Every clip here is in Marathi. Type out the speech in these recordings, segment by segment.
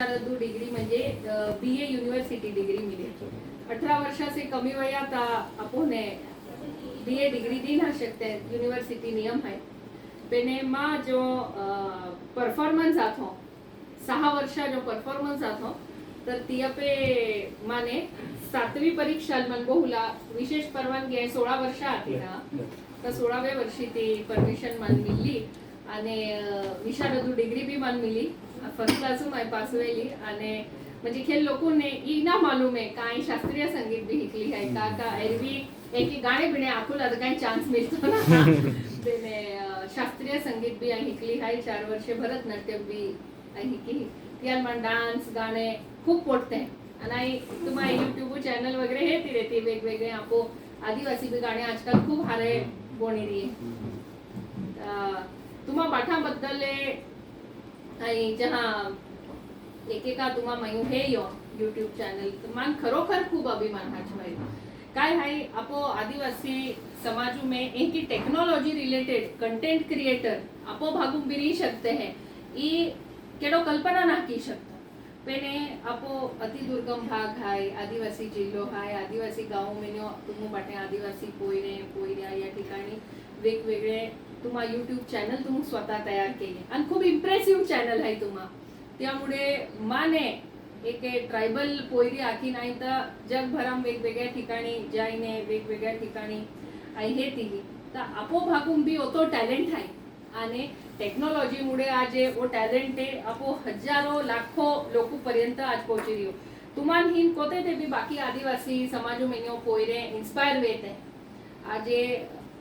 डिग्री म्हणजे BA यूनिवर्सिटी डिग्री मिली 18 वर्षा से कमी वयात आपण BA डिग्री दी ना शकते यूनिवर्सिटी नियम है पेने मा जो परफॉर्मन्स आतो 6 वर्षा जो परफॉर्मन्स आतो तर ती पे माने 7वी परीक्षा मन बहुला विशेष परवानगी आहे 16 वर्ष आती ना तर 16व्या वर्षी ती परमिशन मान मिळली आणि विशारद डिग्री भी मान मिली फर्स्ट क्लास में पास वेली आणि म्हणजे खेल लोगों ने ई ना मालूम है काय शास्त्रीय संगीत भी हिकली है का एरवी एक गाणे बिणे आकुल आता काही चान्स मिळतो ना तेने शास्त्रीय संगीत भी हिकली है 4 वर्षे भरतनाट्यम भी हिकी त्यान मन डान्स गाणे खूप पोटते आणि तुम्हा YouTube चॅनल वगैरे हे ती रहती वेगवेगळे आपो आदिवासी भी गाणे आजकाल खूप हारे बोनेरी तुम्हा पाठाबद्दल आणि जहा एकेका तुम्हा मयू हे YouTube चॅनल मान खरोखर खूप अभिमान हाचवाय काय है आपो आदिवासी समाज में एक ही टेक्नोलॉजी रिलेटेड कंटेंट क्रिएटर आपो भागू बिरी शकते हैं ई केडो कल्पना ना की शकता पेने आपो अति दुर्गम भाग है आदिवासी जिल्हो है आदिवासी गाव में तुम बाटे आदिवासी पोयऱ्या या ठिकाणी वेगवेगळे तुम्हा YouTube चॅनल तुम्ही स्वतः तयार केले आणि खूप इम्प्रेसिव्ह चॅनल आहे तुम्हा त्यामुळे माने एक ट्रायबल पोयरी आखी नाही तर जगभरात वेगवेगळ्या ठिकाणी जाईने वेगवेगळ्या ठिकाणी हे ती तर आपो भागून भी ओतो टॅलेंट आहे आणि टेक्नॉलॉजी मुळे आज वो टॅलेंट आहे आपो हजारो लाखो लोक पर्यंत आज पोहोची रियो तुमान हिन कोते ते भी बाकी आदिवासी समाज में पोयरे इंस्पायर वेत आहे आज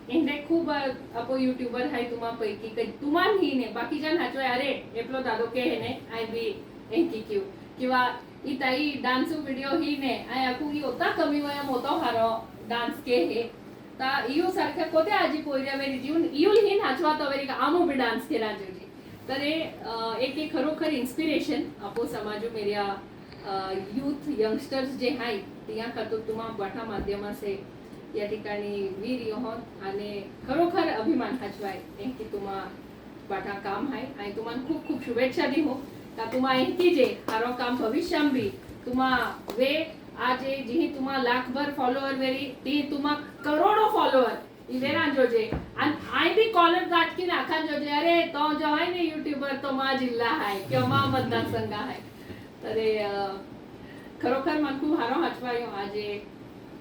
एंडे खूप आपो यूट्यूबर है तुम्हा पैकी काही तुमान ही ने बाकी जन हाचो अरे एपलो दादो के है ने आय बी एंकी क्यू किंवा ई ताई डान्स व्हिडिओ ही ने आय आकू ही होता कमी वया मोतो हारो डान्स के हे ता इयो सारख्या कोते आजी पोयऱ्या वेरी जीवन इयुल ही नाचवा तवेरी का आमो भी डान्स केला जोजी तर एक एक खरोखर इन्स्पिरेशन आपो समाजो मेरिया यूथ यंगस्टर्स जे हाय तिया खातो तुम्हा बाठा माध्यमा से या ठिकाणी वीर योहन आणि खरोखर अभिमान हाचवाय की तुम्हा बाठा काम आहे आणि तुम्हाला खूप खूप शुभेच्छा दी हो का तुम्हा की जे हारो काम भविष्याम भी तुम्हा वे आज जी तुम्हा लाखभर फॉलोअर वेरी ती तुम्हा करोडो फॉलोअर इवेरा जोजे आणि आय बी कॉलर गाटकी नाखा जोजे अरे तो जो आहे ने यूट्यूबर तो मा जिल्हा आहे किंवा मा मतदारसंघ आहे तर खरोखर मन खूप हारो हाचवाय आज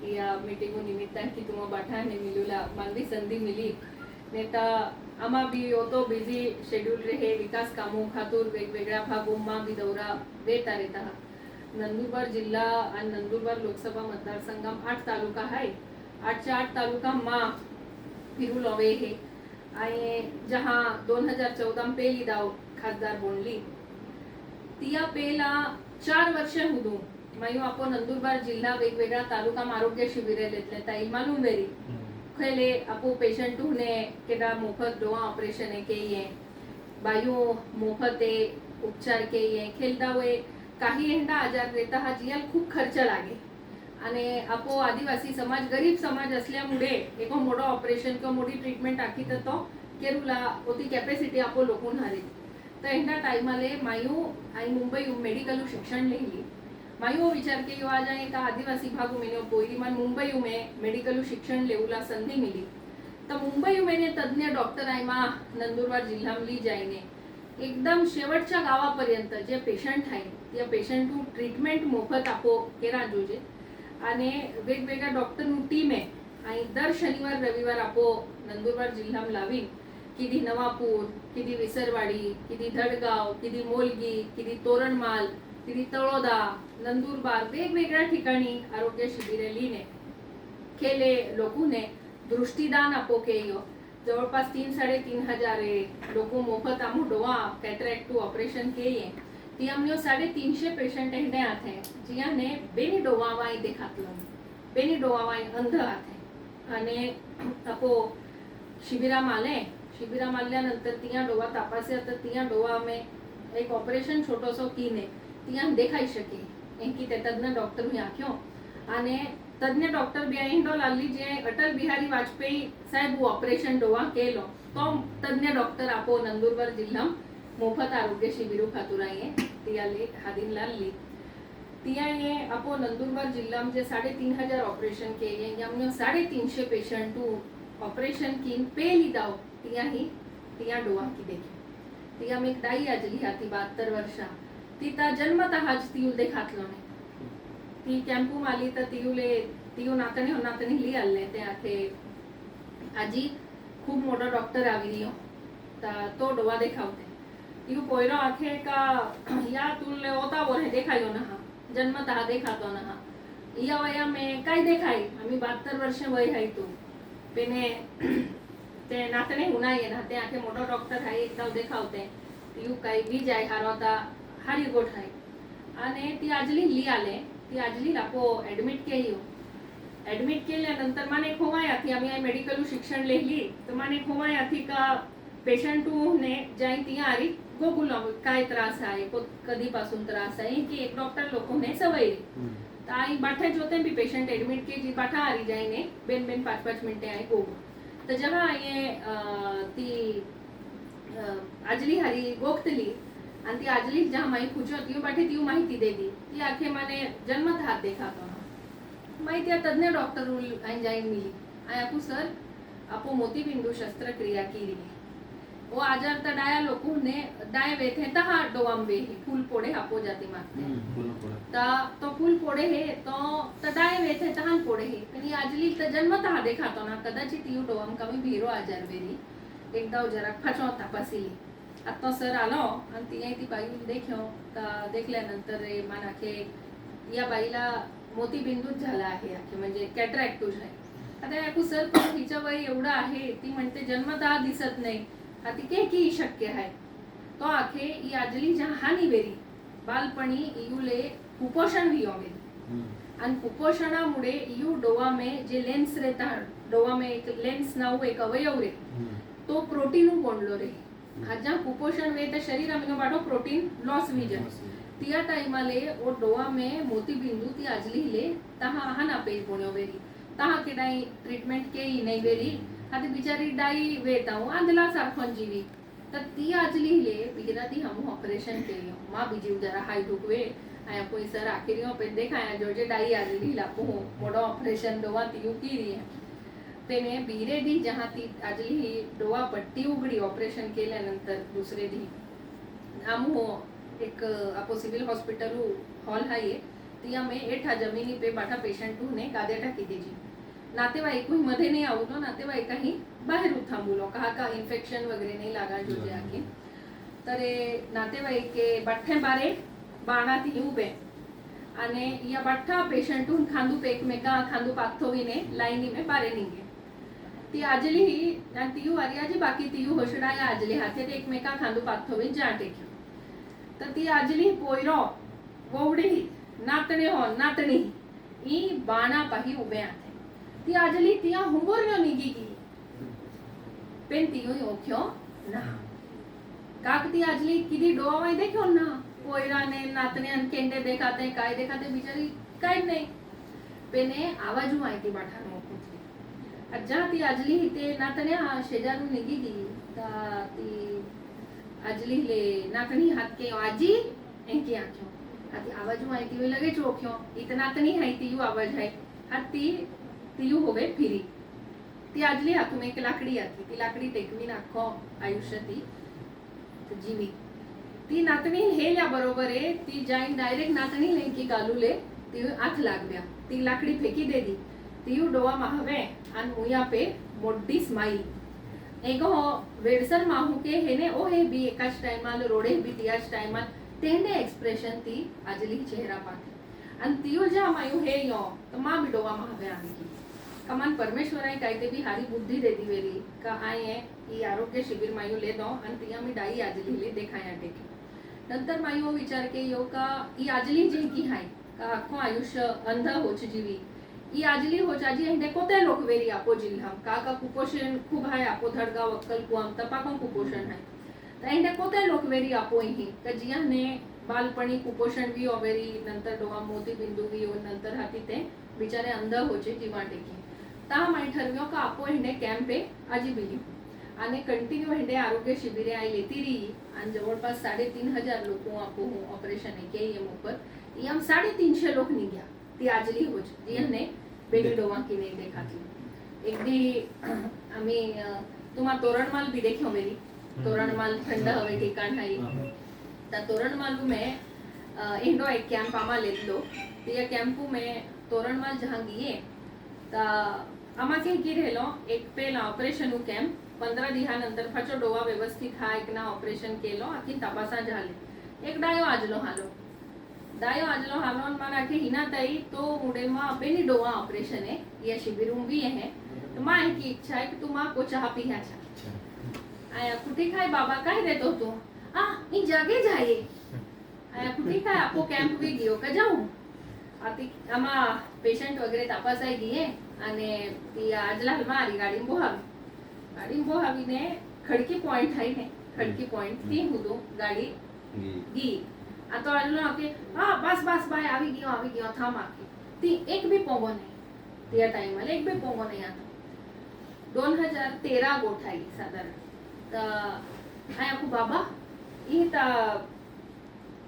या मीटिंग निमित्त की तुम बाठा ने मिलूला मानवी संधि मिली नेता आमा भी होतो बिझी शेड्यूल रहे विकास कामों खातूर वेगवेगळ्या भागों भी दौरा देता रहता नंदुरबार जिल्हा आणि नंदुरबार लोकसभा मतदारसंघम 8 तालुका है 8 तालुका मा फिरू लवे है आणि जहां 2014 पेली दाव खासदार बोनली तिया पेला 4 वर्ष हुदू मायू आपण नंदुरबार जिल्हा वेगवेगळ्या तालुका आरोग्य शिबिरे लेतले ताई मालूम वेरी खेले आपो पेशंट हुने केडा मोफत डोआ ऑपरेशन है के ये बायू मोफत उपचार के ये खेलदा वे काही हेंडा आजार रहता हा जियाल खूप खर्च लागे आणि आपो आदिवासी समाज गरीब समाज असल्यामुळे एक मोठं ऑपरेशन किंवा मोठी ट्रीटमेंट आखी तर तो केरुला होती कॅपॅसिटी आपो लोकून हारी तर हेंडा टाइमाले मायू आणि मुंबई मेडिकल शिक्षण लिहिली मायू विचार के युवा जाए का आदिवासी भागों में पोयरी मन मुंबई में मेडिकल शिक्षण लेवला संधि मिली तो मुंबई में तज्ञ डॉक्टर आहे मा नंदुरबार जिल्हा ली जाईने एकदम शेवटच्या गावापर्यंत जे पेशंट आहे त्या पेशंट ट्रीटमेंट मोफत आपो केरा जोजे आणि वेगवेगळ्या डॉक्टर टीम आहे आणि दर शनिवार रविवार आपो नंदुरबार जिल्हा लावीन किती नवापूर किती विसरवाडी किती धडगाव किती मोलगी किती तोरणमाल किती तळोदा नंदुरबार वेगवेगळ्या ठिकाणी आरोग्य शिबिरे लिहिणे खेले लोकूने दृष्टिदान आपो केयो जवळपास 3-3.5 लोक मोफत आमू डोआ कॅटरॅक्ट ऑपरेशन केये ती आमने 350 पेशंट हेंडे आथे जिया ने बेनी डोवावाई देखातलो बेनी डोवावाई अंध आथे आणि आपो शिबिरा माल्यानंतर तिया डोवा तापासे तर तिया डोवा में एक ऑपरेशन छोटोसो कीने तिया देखाई शके एंकी ते तज्ञ डॉक्टर हुई आख्यो आणि तज्ञ डॉक्टर बिहाइंडो लाली जे अटल बिहारी वाजपेयी साहेब ऑपरेशन डोवा केलो तो तज्ञ डॉक्टर आपो नंदुरबार जिल्हा मोफत आरोग्य शिबिरू खातूर आहे तियाले हादीन लाली तिया ये आपो नंदुरबार जिल्ला म्हणजे 3,500 ऑपरेशन के ये यमनो 350 पेशेंट ऑपरेशन की पे लीदाव तिया डोआ की देखी तिया में एक दाई आजली हाती 72 वर्षा तिता जन्मतः आज तियुल देखातलो ने ती कॅम्पू माली तर तियू नातणी ली आले ते आखे आजी खूप मोठा डॉक्टर आवी रियो तो डोवा देखावते तियू पोयरो आखे का या तुले होता बोले देखायो ना हा जन्मतः देखातो ना हा या वया में काय देखाई आम्ही 72 वर्ष वय आहे तू पेने ते नातणे हुना ये ना ते आखे मोठा डॉक्टर आहे एकदा देखावते तियू काही बी जाय हारवता हारी गोठ आहे आणि ती आजली ली आले ती आजली लापो ऍडमिट केल्यानंतर माने खोमाया थी आम्ही मेडिकल शिक्षण लेली तर माने खोमाया थी का पेशंट ने जाई ती आरी गोगुला काय त्रास आहे कधीपासून त्रास आहे की एक डॉक्टर लोकों ने सवय तर आई बाठा जोते भी पेशंट एडमिट के जी बाठा आरी जाईने बेन 5-5 मिनटे आई गोगो तर जेव्हा ये ती आजली हरी गोगतली आणि ती आजली जेव्हा माही पूछो ती बाठे ती माहिती देदी ती आखे माने जन्मत हात देखातो माहिती तज्ञ डॉक्टर आइन जाईन मिली आय आपू सर आपो मोतीबिंदु शस्त्रक्रिया की रही वो आजार त डाया लोगों ने डाय वेथे तहा डोवाम वे फूल पोड़े आपो जाती मारते ता तो फूल पोड़े है तो त डाय वेथे तहान पोड़े है पण आजली त जन्मतः देखातो ना कदाचित यू डोवाम कमी भीरो आजार वेरी एकदा जरा खचो तपासिली आता सर आलो आणि ती बाई देखो ता देखल्यानंतर मानाखे या बाईला मोतीबिंदूच झाला आहे आखे म्हणजे कॅटरॅक्ट आहे आता याकू सर पण हिच्या वय एवढं आहे ती म्हणते जन्मतः दिसत नाही आती के की शक्य आहे तो आखे ई आजली जहा हानी वेरी बालपणी इयुले कुपोषण भी होवे आणि कुपोषणामुळे इयू डोवा में जे लेन्स रहता डोवा में एक लेन्स नाऊ एक अवयव रे तो प्रोटीन कोंडलो रे आज कुपोषण वे तर शरीर अमीनो बाटो प्रोटीन लॉस विजन तिया टाइमाले ओ डोवा में मोतीबिंदू ती आजली ले तहा हाना पेज बोण्यो वेरी तहा के डाई ट्रीटमेंट के ही नहीं वेरी आती बिचारी डाई वेताऊ आंधला सारखोन जीवी तर ती आजली ले बिगरा ती हम ऑपरेशन केयो मा बीजी जरा हाई दुखवे आया कोई सर आखिरियों पे देखाया जो जे डाई आजली लापो मोडो ऑपरेशन डोवा तियू की रही है तेने बीरे दी जहां ती आजली डोवा पट्टी उघडी ऑपरेशन केल्यानंतर दुसरे दी आमू एक आपो सिविल हॉस्पिटल हॉल हाई तिया में एठा जमीनी पे बाठा पेशंट ने गादेटा की दीजी नातेवाईक कोई मध्ये नहीं आवलो नातेवाईक ही बाहेर थांबुलो का इन्फेक्शन वगैरे नहीं लागा जो जे आके तरे नातेवाईक के बाठे बारे बाणा ती उभे आणि या बाठा पेशंट खांदू पे एकमेका खांदू पाथोवीने लाईनी में बारे निघे ती आजली ही तियू आर्याजी बाकी तियू होशडा या आजली हाथे एकमेका खांदू पाथोवी जा टेक्यो तर ती आजली पोयरो वोवडी नातणे हो नातणी ई बाणा पाही उभे आथे ती आजली तिया हुंगोरनो निगी की पेन तियो ओख्यो ना काक ती आजली किदी डोवाय देखो ना पोयरा ने नातणे अन केंडे देखाते काय देखाते बिचारी काय नाही पेने आवाजू माहिती बाठा मोकुतली अज्जा ती आजली ते नातण्या शेजारून निगी की ता ती आजली ले नातणी हात के आजी एंकी आख्यो आती आवाजू माहिती वे लगे चोख्यो इतना नातणी है तियू आवाज है हाती तियू होवे फिरी ती आजली हातून एक लाकडी आती ती लाकडी टेकवी नाखो आयुष्य ती जीवी ती नातणी हेल्या बरोबर आहे ती जाईन डायरेक्ट नातणी लेंकी गालूले ती आथ लागल्या ती लाकडी फेकी देदी तियू डोवा माहवे आणि मुया पे मोड्डी स्माइल एगो वेडसर माहू के हेने ओ हे बी एकाच टाइमाल रोडे बी तियाच टाइमाल तेने एक्सप्रेशन ती आजली चेहरा पाके आणि तियो जा मायू हे यो तो मा बी डोवा माहवे आमी की कमान परमेश्वराय काय ते बी हारी बुद्धी देदी वेरी का आये ई आरोग्य शिबिर मायू ले दो आणि तिया मी डाई आजली ले देखाया टेके नंतर मायू विचार के यो का ई आजली जे की हाय का आखो आयुष्य अंध होच जीवी ई आजली हो जाजी हिंदे कोते लोक वेरी आपो जिल्हा का कुपोषण खूप हाय आपो धडगाव अक्कल कुआम तपाको कुपोषण हाय तर हिंदे कोते लोक वेरी आपो ही का जिया ने बालपणी कुपोषण भी ओवेरी नंतर डोवा मोती बिंदू भी और नंतर हाती ते बिचारे अंध होचे जीवा टेकी ता माई ठरव्यो का आपो हिंदे कॅम्प पे आजी बिली आणि कंटिन्यू हिंदे आरोग्य शिबिरे आई लेती री आणि जवळपास 3,500 लोग आपको ऑपरेशन है के ये ऊपर ये हम 350 लोग नहीं गया ती आजली हो जिन्हें बेबी डोमा की नहीं देखा थी एक भी हमें तुम्हारा तोरणमाल भी देखो मेरी तोरणमाल ठंडा हवे ठिकाण है त्या तोरणमाल में इंडो एक कैंप आमा ले लो तो ये कैंपू में तोरणमाल जहाँ गए ता आमा के की रहेलो एक पेला ऑपरेशन उ कैंप 15 दिवसानंतर फाचो डोवा व्यवस्थित हा एक ना ऑपरेशन केलो आखी तपासा झाले एक डायो आजलो हालो मन आखे हिना ताई तो मुडे मा अपेनी डोवा ऑपरेशन है ये शिबिरूम भी है तो मां की इच्छा है कि तुम को चाह पी है आया कुठे काय बाबा काय देतो तू इन जागे जाए आया कुठे काय आपको कैंप भी गयो का जाऊ आती आमा पेशंट वगैरे तपासाय गए અને ती આજલા મારી ગાડી બોહાવીને ખડકી પોઈન્ટ થાય ને ખડકી પોઈન્ટ થી હું તો ગાડી ગઈ આ તો આજલો કે હા બસ ભાઈ આવી ગયો થામ આખી ती एक भी पोंगो नाही त्या टाइमला एक भी पोंगो नाही आता 2013 गोठाई साधारण तर आय आपू बाबा ई ता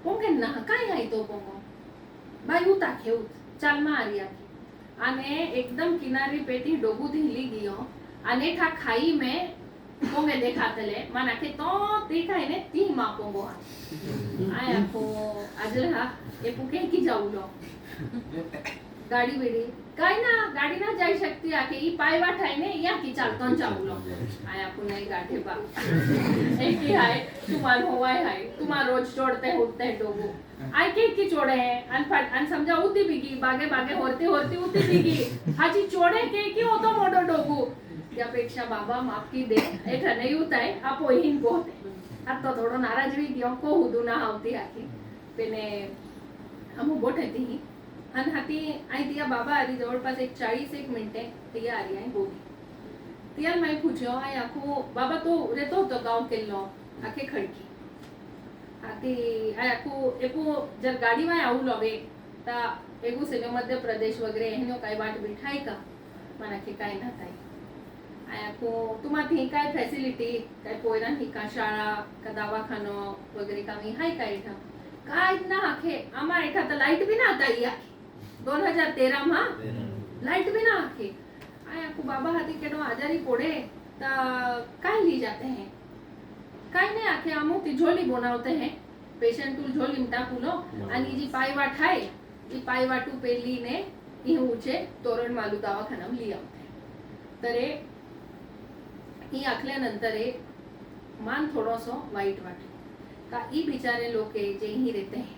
पोंगे ना काय आहे तो पोंगो बाई उता खेऊत चाल मा आरी आखी અને एकदम किनारी पेटी डोगू धीली गयो અને ठा खाई में पोंगे देखातले माना के तो ती खाई ने ती मा पोंगो आया को आजला ए पुके की जाऊलो गाडी बेडी काय ना गाडी ना जाई शकती आके ई पाय वाठाय ने या की चालतो जाऊलो आया को नाही गाठे बा एक की हाय तुम्हार होवाय हाय तुम्हार रोज छोड़ते उठते डोगू आय की चोड़े है अन समझा उती बिगी बागे होरती उती बिगी हाची चोड़े की होतो मोडो डोगू त्यापेक्षा बाबा माफ की दे एठा नहीं उताय आपो हिन कोते आता थोडो नाराज भी गयो को हुदू ना आवती आकी पेने हम बोटे थी अन हाती आई दिया बाबा आरी जवळपास एक 40 मिनिटे तिया आरी आई बोली तिया मैं पूछो आई आखो बाबा तो रेतो तो गांव केलो आखे खडकी आती आय आखो एको जर गाडी में आऊ लवे ता एगु से मध्य प्रदेश वगैरह एहनो काय बाट बिठाई का मना के काय ना ताई आय आखो तुमा थी काय फॅसिलिटी काय पोयरा ही का शाळा का दवाखानो वगैरह कामी हाय काय ठा काय ना आखे आमा एठा तर लाईट भी ना आता या 2013 मा लाइट भी ना आखे आय आखो बाबा हाती केनो आजारी पड़े ता काय ली जाते हैं काय नहीं आखे आमो ती झोली बनावते हैं पेशेंट टू झोली मटा पुलो आणि जी पायवाट आहे ती पायवाटू पेली ने ही ऊंचे तोरण मालू दवाखाना ली आवते तरे ही आखल्यानंतर मान थोडोसो वाईट वाटे का ई बिचारे लोके जे ही रहते हैं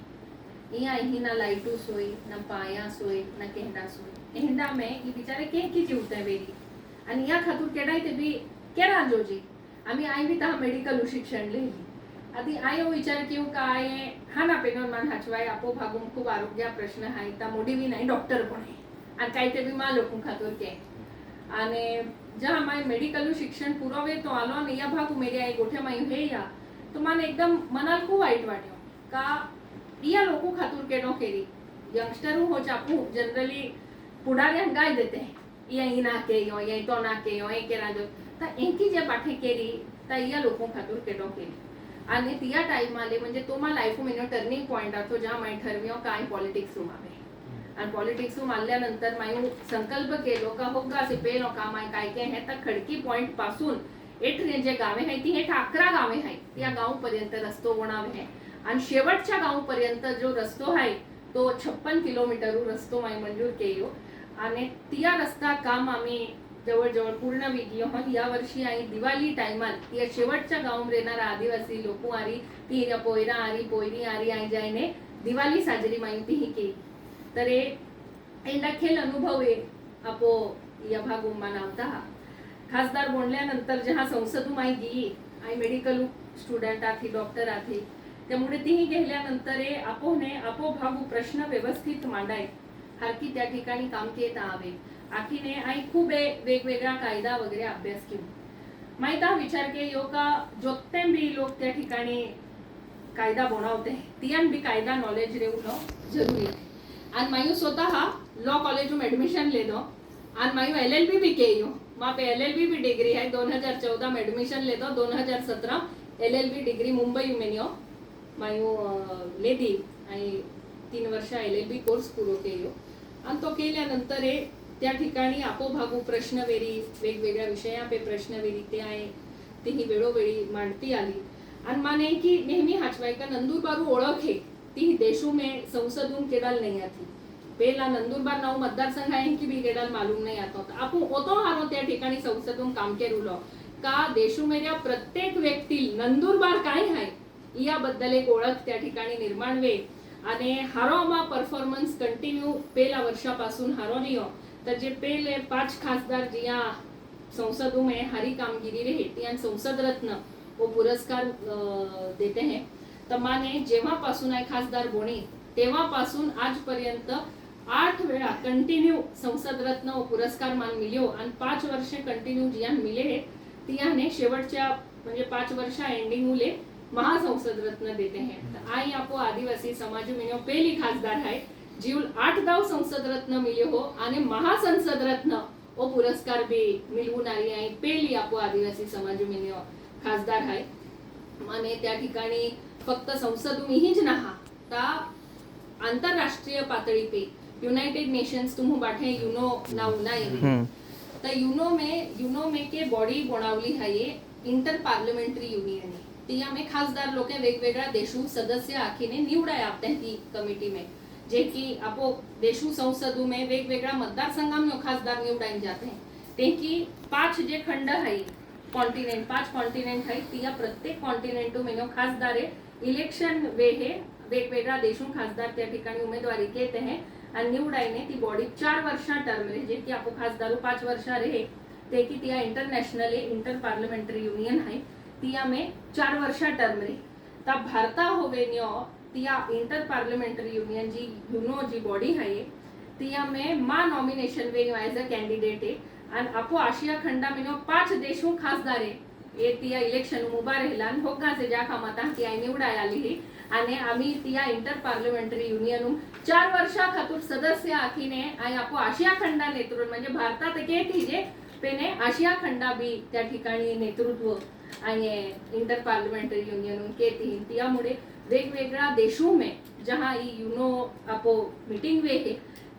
यहाँ ही ना लाइटू सोई ना पाया सोई ना केहडा सोई एहडा में ई बिचारे के की जीवते हैं बेरी आणि या खातूर केडाय ते बी केरा जोजी आम्ही आई बी तहा मेडिकल शिक्षण लेली आधी आयो विचार किंवा काय हा ना पेनोन मान हाचवाय आपो भागून खूप आरोग्य प्रश्न आहे ता मोडी बी नाही डॉक्टर पण आहे आणि काही ते बी मा लोकून खातोर के आणि जहाँ माय मेडिकल शिक्षण पुरावे तो आलो आणि या भागू मेरी आई गोठ्या माई हे या तो मान एकदम मनाल खूप वाईट वाट्यो का या लोकू खातूर केनो केरी यंगस्टर हो चापू जनरली पुढाऱ्या गाय देते हैं या इना के यो या तो ना के यो एक केरा जो ता एकी जे पाठे केरी ता या लोकू खातूर केनो केरी आणि तिया टाइम आले म्हणजे तो मा लाईफ मेनो टर्निंग पॉइंट आतो ज्या माय ठरवियो काय पॉलिटिक्स उमावे आणि पॉलिटिक्स मारल्यानंतर मायू संकल्प केलो का होगा से पेलो का माय काय के है ता खडकी पॉइंट पासून एठरे जे गावे आहे ती हे 11 गावे आहे त्या गाव पर्यंत रस्तो बनावे है आणि शेवटच्या गाव पर्यंत जो रस्तो आहे तो 56 किलोमीटर रस्तो माय मंजूर केयो आणि तिया रस्ता काम आम्ही जवळ पूर्ण विडियो हन या वर्षी आई दिवाळी टाइमात या शेवटच्या गाव रेनारा आदिवासी लोक आरी ती पोयरा आरी पोयरी आरी आई जायने दिवाळी साजरी माहिती ही केली तर एंडा खेल अनुभव आहे आपो या भागो मनावता खासदार बोलल्यानंतर जेव्हा संसदू माई गी आई मेडिकल स्टुडंट आथी डॉक्टर आथी त्यामुळे तीही गेल्यानंतर आपो भागू प्रश्न व्यवस्थित मांडाय हारकी त्या ठिकाणी काम केत आवे आखीने आई खूप वेगवेगळा कायदा वगैरे अभ्यास केला माहिती विचार के यो का जोते भी लोक त्या ठिकाणी कायदा बनवते तियान भी कायदा नॉलेज रेवलो जरूरी आहे आणि मायू स्वतः लॉ कॉलेज में एडमिशन ले दो आणि मायू LLB भी केयो वहाँ पे LLB भी डिग्री है 2014 में एडमिशन ले दो 2017 LLB डिग्री मुंबई मेन्यो मायू लेदी आणि 3 वर्ष LLB कोर्स पुरो केलो आणि तो केल्यानंतर त्या ठिकाणी आपोभागू प्रश्नवेरी वेगवेगळ्या विषयापे प्रश्नवेरी ते आहे तीही वेळोवेळी मांडती आली आणि माने की नेहमी हाचवाय का नंदुरबारू ओळख है ती देशू में संसदून केडाल नहीं आती पेला नंदुरबार नाव मतदारसंघ आहे की भी केडाल मालूम नहीं आता होता आपण ओतो हारो त्या ठिकाणी संसदून काम केरुलो का देशू मेल्या प्रत्येक व्यक्ती नंदुरबार काय आहे याबद्दल एक ओळख त्या ठिकाणी निर्माण वे आणि हारोमा परफॉर्मन्स कंटिन्यू पेला वर्षापासून हारोनियो तर जे पेले 5 खासदार जिया संसदों में हारी कामगिरी रहे तियां संसद रत्न वो पुरस्कार देते हैं तर माने जेव्हापासून आहे खासदार बोणी तेव्हापासून आजपर्यंत 8 वेळा कंटिन्यू संसद रत्न वो पुरस्कार मान मिल्यो आणि 5 वर्षे कंटिन्यू जियान मिले तियाने शेवटच्या म्हणजे 5 वर्षा एंडिंग उले महासंसद रत्न देते हैं तर आई आपो आदिवासी समाज में पहली खासदार है जीव 8 दाव संसद रत्न मिले हो आणि महासंसद रत्न वो पुरस्कार भी मिळवून आली आहे पहिली आपो आदिवासी समाज में खासदार आहे माने त्या ठिकाणी फक्त संसदूनहीच नहा ता आंतरराष्ट्रीय पातळी पे यूनाइटेड नेशंस तुम बाठे यूनो नाउ नाही तर यूनो में के बॉडी बनावली है ये इंटर पार्लिमेंटरी यूनियन तिया में खासदार लोके वेगवेगळ्या देशू सदस्य आखीने निवडाय आपते ती कमिटी में जे की आपो देशू संसदू में वेगवेगळ्या मतदारसंघामध्ये खासदार निवडायन जाते हैं ते की 5 जे खंड है कॉन्टिनेंट 5 कॉन्टिनेंट है तिया प्रत्येक कॉन्टिनेंटू में खासदार इलेक्शन वे हे वेगवेगळ्या देशून खासदार त्या ठिकाणी उमेदवारी घेते हैं आणि निवडायने ती बॉडी 4 वर्षा टर्म रे जे की आपो खासदार 5 वर्षा रहे ते की तिया इंटरनेशनल इंटर पार्लिमेंटरी यूनियन है तिया में 4 वर्षा टर्म रे ता भारता होवे न्यो तिया इंटर पार्लिमेंटरी यूनियन जी यूनो जी बॉडी है तिया में मा nomination way as a candidate है आणि आपो आशिया खंडा में 5 देशों खासदार है ये तिया इलेक्शन उभा राहिला आणि होगा से ज्या कामाता ती आई निवडाय आली आणि आम्ही तिया इंटर पार्लिमेंटरी यूनियन 4 वर्षा खातूर सदस्य आखीने आई आपो आशिया खंडा नेतृत्व म्हणजे भारतात एक जे पेने आशिया खंडा भी त्या ठिकाणी नेतृत्व आणि इंटर पार्लिमेंटरी यूनियन के त्यामुळे वेगवेगळ्या देशों में जहां यूनो आपो मीटिंग वे है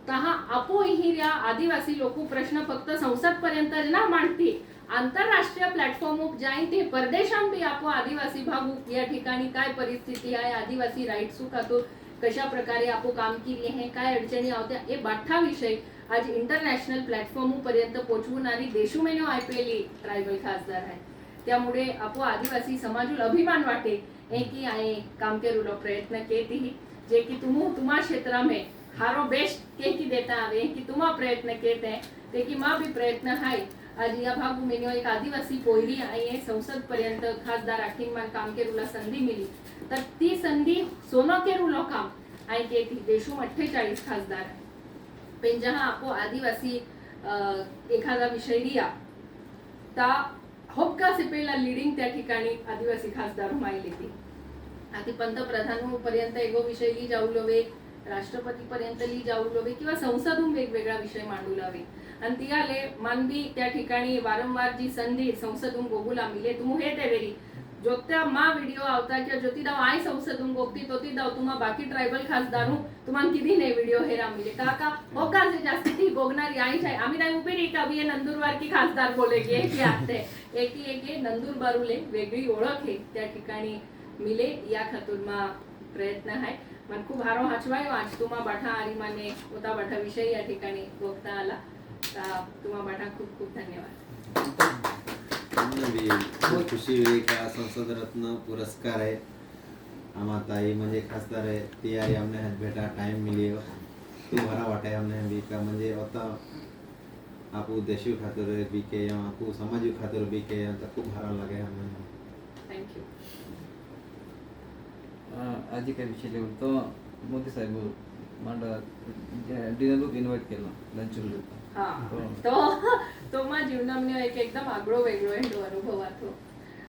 तहा आपो ही आदिवासी लोक प्रश्न फक्त संसद पर्यंत ना मांडती आंतरराष्ट्रीय प्लॅटफॉर्म जाईन ते परदेशां भी आपो आदिवासी भाग या ठिकाणी काय परिस्थिती आहे आदिवासी राईट्स खातो कशा प्रकारे आपो काम केली आहे काय अडचणी आवत्या हे बाठा विषय आज इंटरनॅशनल प्लॅटफॉर्म पर्यंत पोहोचवणारी देशू मेनो आयपीएल ट्रायबल खासदार आहे त्यामुळे आपो आदिवासी समाजूल अभिमान वाटे की आहे काम केरुलो प्रयत्न केती जे की तुम्हा क्षेत्र में हारो बेस्ट के की देता आवे की तुम्हा प्रयत्न केते ते की मा भी प्रयत्न है आज या भाग में एक आदिवासी पोयरी आहे संसद पर्यंत खासदार आखीन मान काम केरुला संधी मिली तर ती संधी सोनो केरुलो काम आहे के देशू 48 खासदार पण जहां आपो आदिवासी एखादा विषय लिया ता होक्का सिपेला लीडिंग त्या ठिकाणी आदिवासी खासदार मायले ती आधी पंतप्रधान पर्यंत एगो विषय ली जाऊ लोवे राष्ट्रपती पर्यंत ली जाऊ लोवे किंवा संसदून वेगवेगळा विषय मांडू लावे आणि तियाले मानबी त्या ठिकाणी वारंवार जी संधी संसदून गोगुला मिले तुम हे ते वेरी जोत्या मा व्हिडिओ आवता कि ज्योतिदाव आय संसदून गोगती तो ती दाव तुम्हा बाकी ट्रायबल खासदारू तुम्हाला किती ने व्हिडिओ हेरा मिले काका होका से जास्ती ती गोगणारी आई आहे आम्ही नाही उभी रे का भी नंदुरबार की खासदार बोले की की आते एकी नंदुरबारूले वेगळी ओळख आहे त्या ठिकाणी मिले या खातूरमा प्रयत्न आहे मन खूप हारो हाचवायो आज तुम्हा बाठा आरी माने होता बाठा विषय या ठिकाणी बघता आला तुम्हा बाठा खूप खूप धन्यवाद भी बहुत खुशी हुई का संसद रत्न पुरस्कार है हमारा ताई म्हणजे खासदार है तैयारी हमने बेटा टाइम मिली तू भरा वाटे हमने भी का म्हणजे होता आपू देशू खातिर भी के आपू समाज खातिर भी के तो खूब भरा लगे हमें थैंक यू आज काय विषय लेवल तो मोदी साहेब मांडा डिनर इन्व्हाइट केला लंच हा तो माझ्या जीवनामध्ये एक एकदम आगळो वेगळो अनुभव आतो